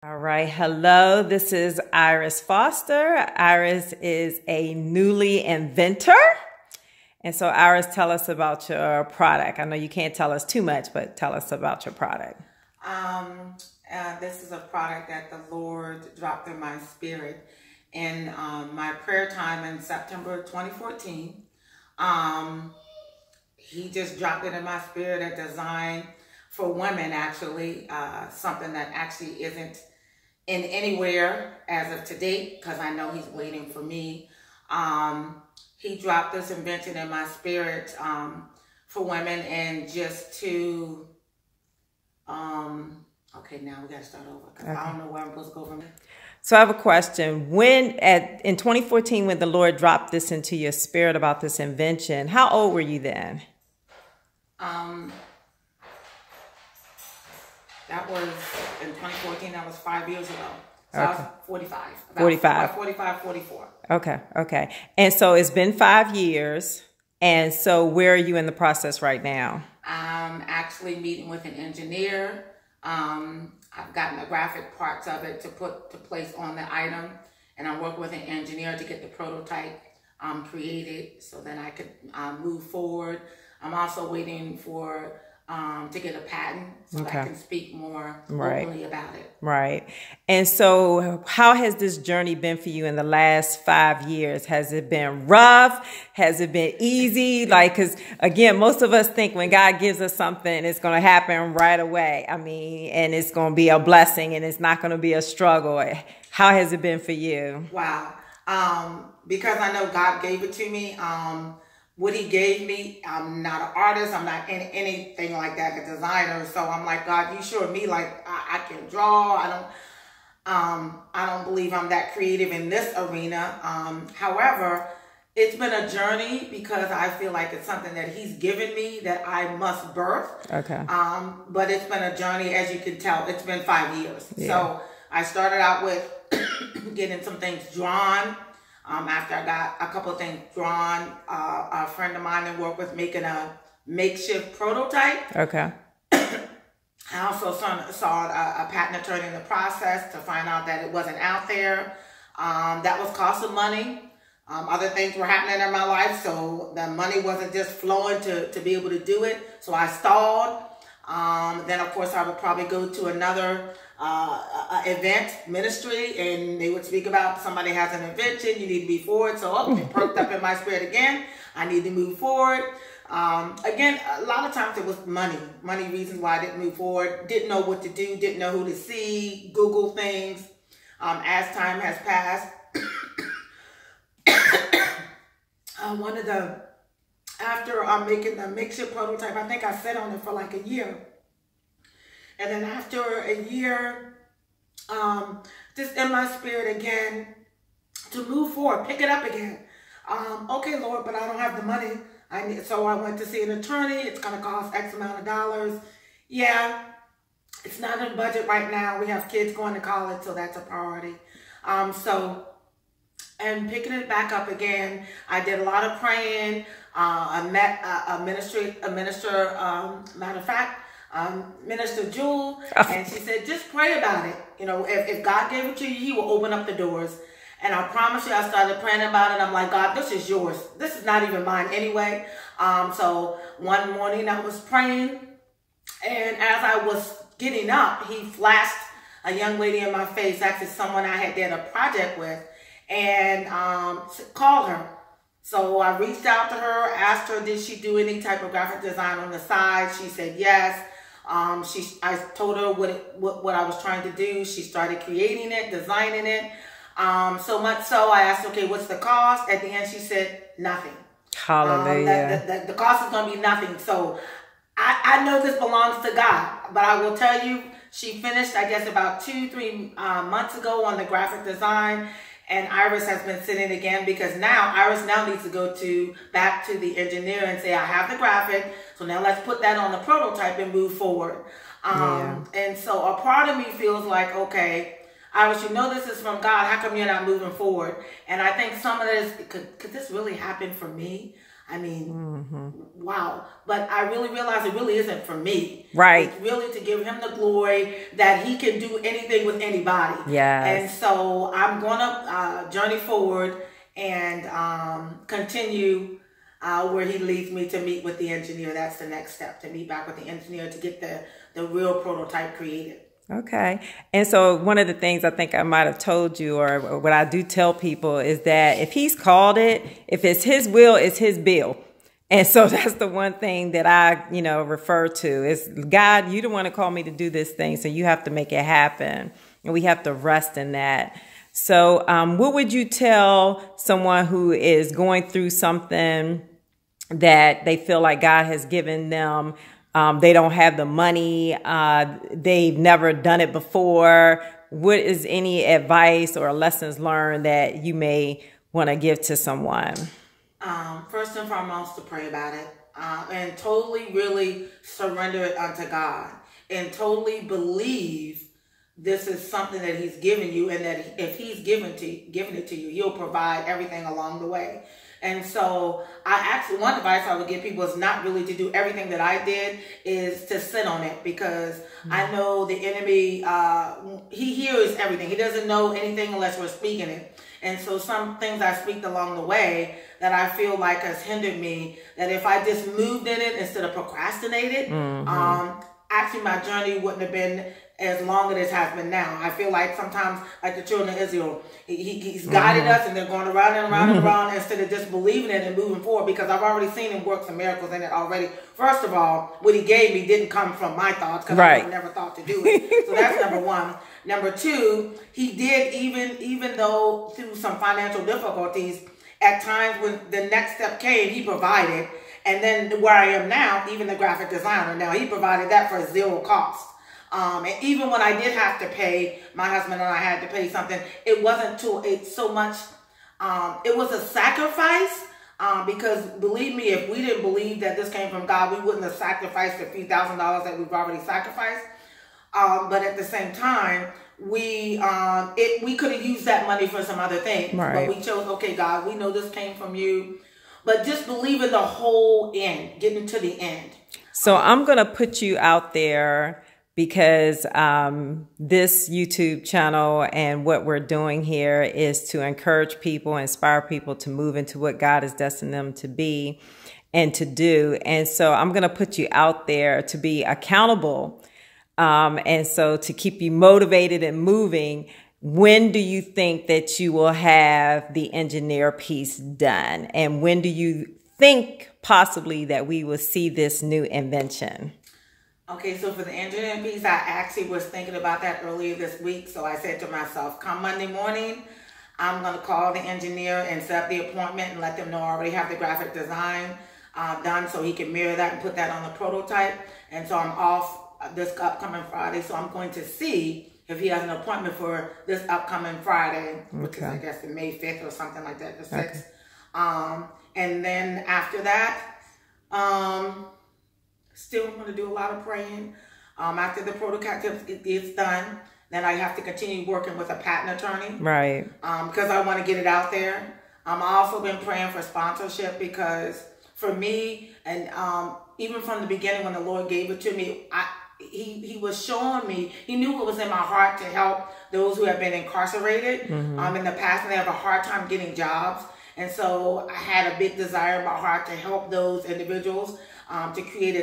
All right. Hello, this is Iris Foster. Iris is a newly inventor. And so Iris, tell us about your product. I know you can't tell us too much, but tell us about your product. This is a product that the Lord dropped in my spirit in my prayer time in September 2014. He just dropped it in my spirit, a design for women, actually, something that actually isn't in anywhere as of today, because I know he's waiting for me. He dropped this invention in my spirit for women, and just to, okay, now we got to start over, because I don't know where I'm supposed to go from here. So I have a question. In 2014, when the Lord dropped this into your spirit about this invention, how old were you then? That was in 2014. That was 5 years ago. So Okay. I was 45. 44. Okay. And so it's been 5 years. And so where are you in the process right now? I'm actually meeting with an engineer. I've gotten the graphic parts of it to put to place on the item. And I'm working with an engineer to get the prototype created so that I could move forward. I'm also waiting for to get a patent so that I can speak more openly about it. Right. And so how has this journey been for you in the last 5 years? Has it been rough? Has it been easy? Like, because again, most of us think when God gives us something, it's going to happen right away. I mean, and it's going to be a blessing and it's not going to be a struggle. How has it been for you? Wow. Because I know God gave it to me. What he gave me, I'm not an artist, I'm not anything like that, a designer. So I'm like, God, you sure me like I can draw. I don't believe I'm that creative in this arena. However, it's been a journey because I feel like it's something that he's given me that I must birth. Okay. But it's been a journey, as you can tell. It's been 5 years. Yeah. So I started out with getting some things drawn. After I got a couple of things drawn, a friend of mine that worked with making a makeshift prototype. Okay. I also saw a patent attorney in the process to find out that it wasn't out there. That was costing money. Other things were happening in my life, so the money wasn't just flowing to be able to do it. So I stalled. Then, of course, I would probably go to another event ministry, and they would speak about somebody has an invention, you need to be forward. So it perked up in my spirit again. I need to move forward. Again, a lot of times it was money reasons why I didn't move forward. Didn't know what to do, didn't know who to see, Google things. As time has passed, after making the makeshift prototype, I think I sat on it for like a year. And then after a year, just in my spirit again, to move forward, pick it up again. Okay, Lord, but I don't have the money. So I went to see an attorney. It's going to cost X amount of dollars. Yeah, it's not in budget right now. We have kids going to college, so that's a priority. And picking it back up again, I did a lot of praying. I met a minister, matter of fact, Minister Jewel, and she said, just pray about it. You know, if God gave it to you, he will open up the doors. And I promise you, I started praying about it. I'm like, God, this is yours. This is not even mine anyway. So one morning I was praying, and as I was getting up, he flashed a young lady in my face, actually someone I had done a project with, and called her. So I reached out to her, asked her, did she do any type of graphic design on the side? She said yes. I told her what I was trying to do. She started creating it, designing it. So much so I asked, okay, what's the cost? At the end, she said nothing. Hallelujah. The cost is going to be nothing. So I know this belongs to God, but I will tell you, she finished, I guess, about 2-3 months ago on the graphic design. And Iris has been sitting again because now Iris needs to go back to the engineer and say, I have the graphic. So now let's put that on the prototype and move forward. And so a part of me feels like, okay, Iris, you know this is from God. How come you're not moving forward? And I think some of this, could this really happen for me? I mean, wow. But I really realized it really isn't for me. Right. It's really to give him the glory that he can do anything with anybody. Yes. And so I'm going to journey forward and continue where he leads me to meet with the engineer. That's the next step, to meet back with the engineer to get the real prototype created. Okay. And so one of the things I think I might have told you, or what I do tell people, is that if he's called it, if it's his will, it's his bill. And so that's the one thing that I, refer to is, God, you don't want to call me to do this thing, so you have to make it happen. And we have to rest in that. So what would you tell someone who is going through something that they feel like God has given them? They don't have the money. They've never done it before. What is any advice or lessons learned that you may want to give to someone? First and foremost, to pray about it and totally really surrender it unto God and totally believe this is something that he's given you, and that if he's given it to you, he'll provide everything along the way. And so one advice I would give people is not really to do everything that I did, is to sit on it, because I know the enemy, he hears everything. He doesn't know anything unless we're speaking it. And so some things I speak along the way that I feel like has hindered me, that if I just moved in it instead of procrastinated, actually my journey wouldn't have been as long as it has been now. I feel like sometimes, like the children of Israel, he's guided us and they're going around and around and around instead of just believing it and moving forward, because I've already seen him work some miracles in it already. First of all, what he gave me didn't come from my thoughts, because I never thought to do it. So that's number one. Number two, he did, even though through some financial difficulties, at times when the next step came, he provided. And then where I am now, even the graphic designer, now he provided that for zero cost. And even when I did have to pay, my husband and I had to pay something, it wasn't so much, it was a sacrifice, because believe me, if we didn't believe that this came from God, we wouldn't have sacrificed a few $1,000s that we've already sacrificed. But at the same time, we could have used that money for some other things. Right. But we chose, okay, God, we know this came from you. But just believe in the whole end, getting to the end. So I'm going to put you out there, because this YouTube channel and what we're doing here is to encourage people, inspire people to move into what God has destined them to be and to do. And so I'm going to put you out there to be accountable. And so to keep you motivated and moving. When do you think that you will have the engineer piece done? And when do you think possibly that we will see this new invention? Okay, so for the engineering piece, I actually was thinking about that earlier this week. So I said to myself, come Monday morning, I'm going to call the engineer and set up the appointment and let them know I already have the graphic design done, so he can mirror that and put that on the prototype. And so I'm off this upcoming Friday, so I'm going to see if he has an appointment for this upcoming Friday, which is, I guess, the May 5th or something like that, the 6th. And then after that, still going to do a lot of praying. After the prototype is done, then I have to continue working with a patent attorney. Right. Because I want to get it out there. I've also been praying for sponsorship, because for me, and even from the beginning when the Lord gave it to me, He was showing me, he knew what was in my heart to help those who have been incarcerated in the past, and they have a hard time getting jobs. And so I had a big desire in my heart to help those individuals to create a